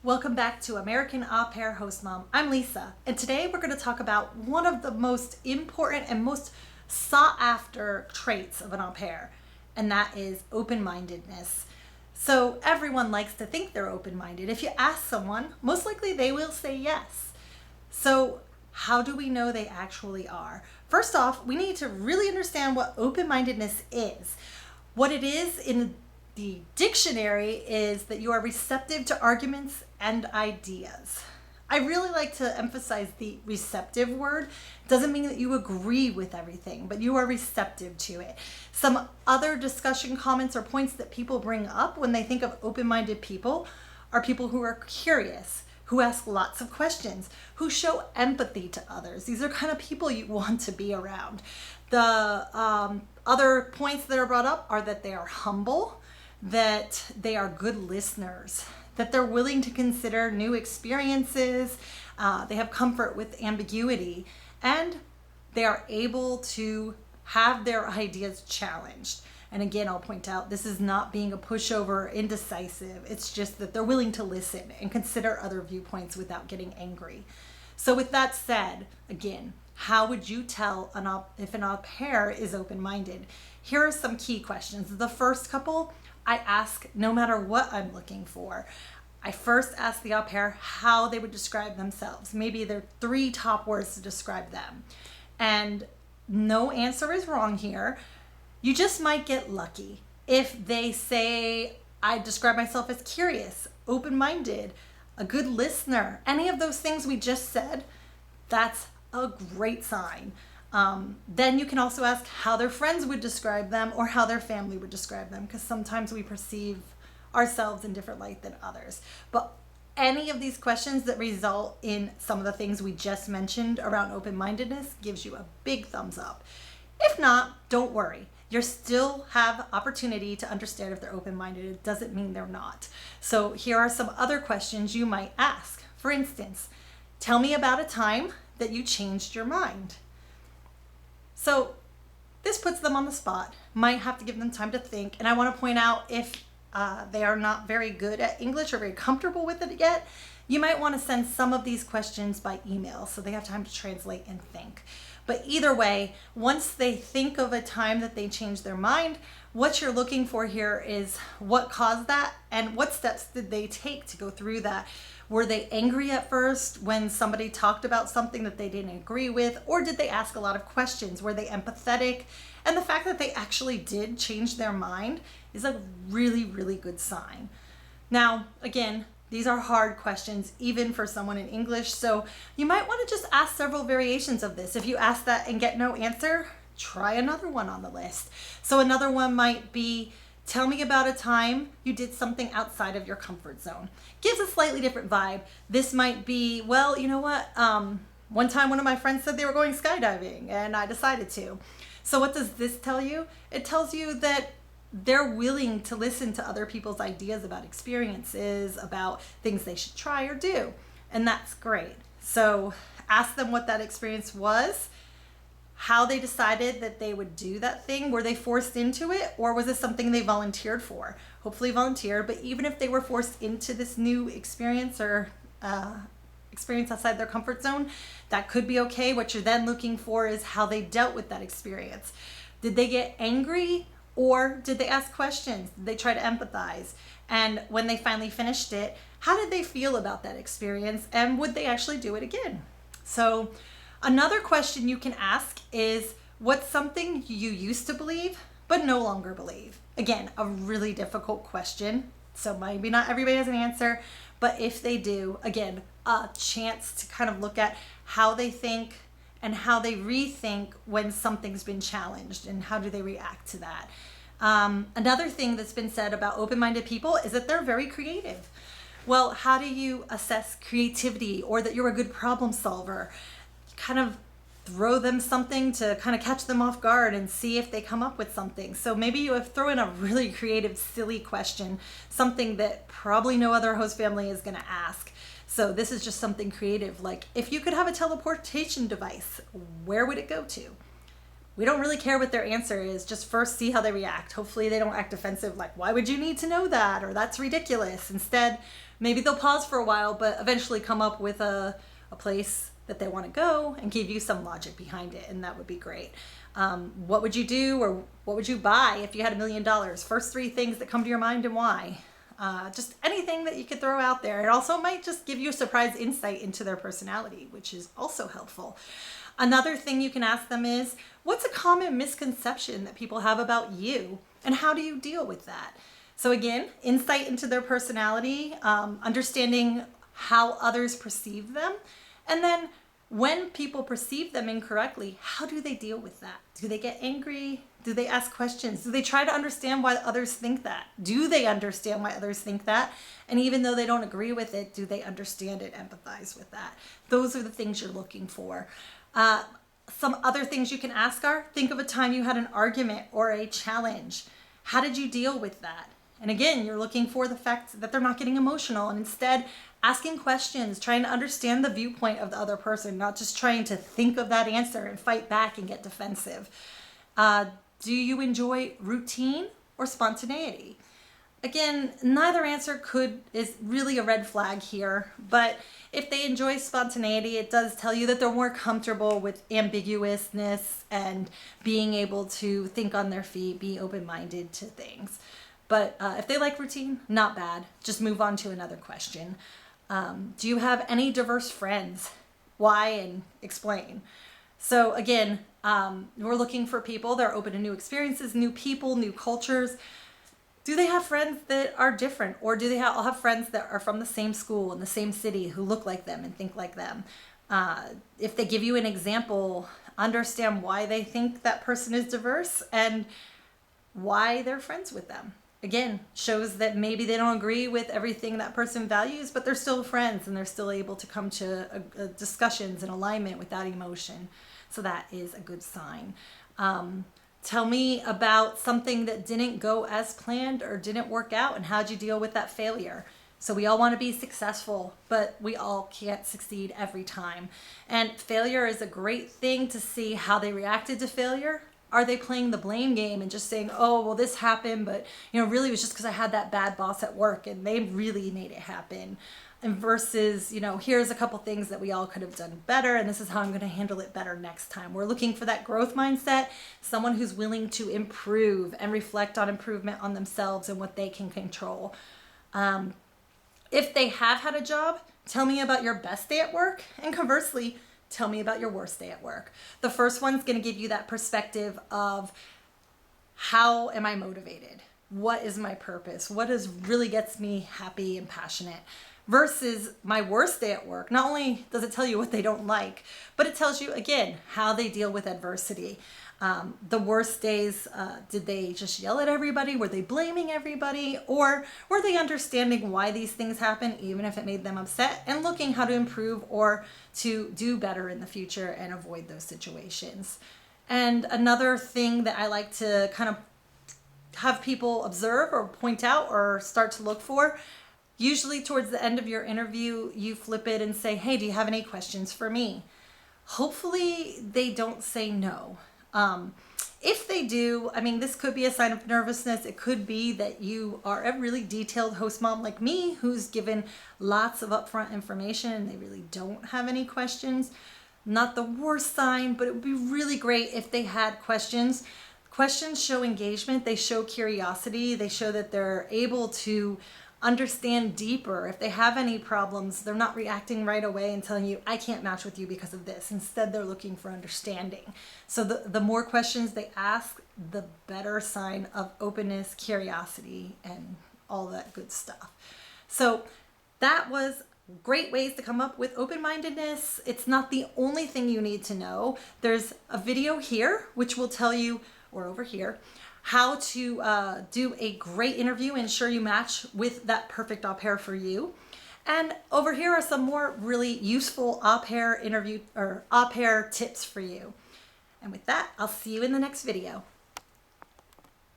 Welcome back to American Aupair Host Mom. I'm Lisa, and today we're going to talk about one of the most important and most sought after traits of an au pair, and that is open-mindedness. So everyone likes to think they're open-minded. If you ask someone, most likely they will say yes. So how do we know they actually are? First off, we need to really understand what open-mindedness is. What it is in the dictionary is that you are receptive to arguments and ideas. I really like to emphasize the receptive word. It doesn't mean that you agree with everything, but you are receptive to it. Some other discussion comments or points that people bring up when they think of open-minded people are people who are curious, who ask lots of questions, who show empathy to others. These are kind of people you want to be around. The other points that are brought up are that they are humble, that they are good listeners, that they're willing to consider new experiences, they have comfort with ambiguity, and they are able to have their ideas challenged. And again, I'll point out, this is not being a pushover, indecisive. It's just that they're willing to listen and consider other viewpoints without getting angry. So with that said, again, how would you tell if an au pair is open-minded? Here are some key questions. The first couple, I ask no matter what I'm looking for. I first ask the au pair how they would describe themselves. Maybe their 3 top words to describe them. And no answer is wrong here. You just might get lucky. If they say, I describe myself as curious, open-minded, a good listener, any of those things we just said, that's a great sign. Then you can also ask how their friends would describe them or how their family would describe them, because sometimes we perceive ourselves in different light than others. But any of these questions that result in some of the things we just mentioned around open-mindedness gives you a big thumbs up. If not, don't worry. You still have opportunity to understand if they're open-minded. It doesn't mean they're not. So here are some other questions you might ask. For instance, tell me about a time that you changed your mind. So this puts them on the spot, might have to give them time to think. And I want to point out, if they are not very good at English or very comfortable with it yet, you might want to send some of these questions by email so they have time to translate and think. But either way, once they think of a time that they changed their mind, what you're looking for here is what caused that and what steps did they take to go through that. Were they angry at first when somebody talked about something that they didn't agree with, or did they ask a lot of questions? Were they empathetic? And the fact that they actually did change their mind is a really, really good sign. Now, again, these are hard questions, even for someone in English, so you might want to just ask several variations of this. If you ask that and get no answer, try another one on the list. So another one might be, tell me about a time you did something outside of your comfort zone. Gives a slightly different vibe. This might be, well, you know what? One time one of my friends said they were going skydiving and I decided to. So what does this tell you? It tells you that they're willing to listen to other people's ideas about experiences, about things they should try or do. And that's great. So ask them what that experience was, how they decided that they would do that thing. Were they forced into it, or was it something they volunteered for? Hopefully volunteered, but even if they were forced into this new experience or experience outside their comfort zone, that could be okay. What you're then looking for is how they dealt with that experience. Did they get angry, or did they ask questions? Did they try to empathize? And when they finally finished it, how did they feel about that experience, and would they actually do it again? So another question you can ask is, what's something you used to believe but no longer believe? Again, a really difficult question, so maybe not everybody has an answer, but if they do, again, a chance to kind of look at how they think and how they rethink when something's been challenged and how do they react to that. Another thing that's been said about open-minded people is that they're very creative. Well, how do you assess creativity or that you're a good problem solver? Kind of throw them something to kind of catch them off guard and see if they come up with something. So maybe you throw in a really creative, silly question, something that probably no other host family is going to ask. So this is just something creative, like, if you could have a teleportation device, where would it go to? We don't really care what their answer is. Just first see how they react. Hopefully they don't act defensive like, why would you need to know that? Or that's ridiculous. Instead, maybe they'll pause for a while, but eventually come up with a place that they want to go and give you some logic behind it. And that would be great. What would you do, or what would you buy if you had $1 million? First 3 things that come to your mind and why. Just anything that you could throw out there. It also might just give you a surprise insight into their personality, which is also helpful. Another thing you can ask them is, what's a common misconception that people have about you, and how do you deal with that? So again, insight into their personality, understanding how others perceive them, and then when people perceive them incorrectly, how do they deal with that? Do they get angry? Do they ask questions? Do they try to understand why others think that? Do they understand why others think that? And even though they don't agree with it, do they understand it, empathize with that? Those are the things you're looking for. Some other things you can ask are, think of a time you had an argument or a challenge. How did you deal with that? And again, you're looking for the fact that they're not getting emotional, and instead asking questions, trying to understand the viewpoint of the other person, not just trying to think of that answer and fight back and get defensive. Do you enjoy routine or spontaneity? Again, neither answer is really a red flag here, but if they enjoy spontaneity, it does tell you that they're more comfortable with ambiguousness and being able to think on their feet, be open-minded to things. But if they like routine, not bad. Just move on to another question. Do you have any diverse friends? Why, and explain. So again, we're looking for people that are open to new experiences, new people, new cultures. Do they have friends that are different, or do they all have friends that are from the same school in the same city who look like them and think like them? If they give you an example, understand why they think that person is diverse and why they're friends with them. Again, shows that maybe they don't agree with everything that person values, but they're still friends and they're still able to come to discussions and alignment without emotion. So that is a good sign. Tell me about something that didn't go as planned or didn't work out, and how'd you deal with that failure? So we all want to be successful, but we all can't succeed every time. And failure is a great thing to see how they reacted to failure. Are they playing the blame game and just saying, oh, well, this happened, but really it was just because I had that bad boss at work and they really made it happen. And versus, here's a couple things that we all could have done better, and this is how I'm going to handle it better next time. We're looking for that growth mindset, someone who's willing to improve and reflect on improvement on themselves and what they can control. If they have had a job, tell me about your best day at work, and conversely, tell me about your worst day at work. The first one's going to give you that perspective of, how am I motivated? What is my purpose? What really gets me happy and passionate? Versus my worst day at work. Not only does it tell you what they don't like, but it tells you, again, how they deal with adversity. The worst days, did they just yell at everybody? Were they blaming everybody? Or were they understanding why these things happen, even if it made them upset, and looking how to improve or to do better in the future and avoid those situations? And another thing that I like to kind of have people observe or point out or start to look for, usually towards the end of your interview, you flip it and say, hey, do you have any questions for me? Hopefully they don't say no. If they do, this could be a sign of nervousness. It could be that you are a really detailed host mom like me, who's given lots of upfront information and they really don't have any questions. Not the worst sign, but it would be really great if they had questions. Questions show engagement. They show curiosity. They show that they're able to understand deeper. If they have any problems, they're not reacting right away and telling you, I can't match with you because of this. Instead, they're looking for understanding. So the more questions they ask, the better sign of openness, curiosity, and all that good stuff. So that was great ways to come up with open-mindedness. It's not the only thing you need to know. There's a video here, which will tell you, or over here, how to do a great interview and ensure you match with that perfect au pair for you. And over here are some more really useful au pair interview or au pair tips for you. And with that, I'll see you in the next video.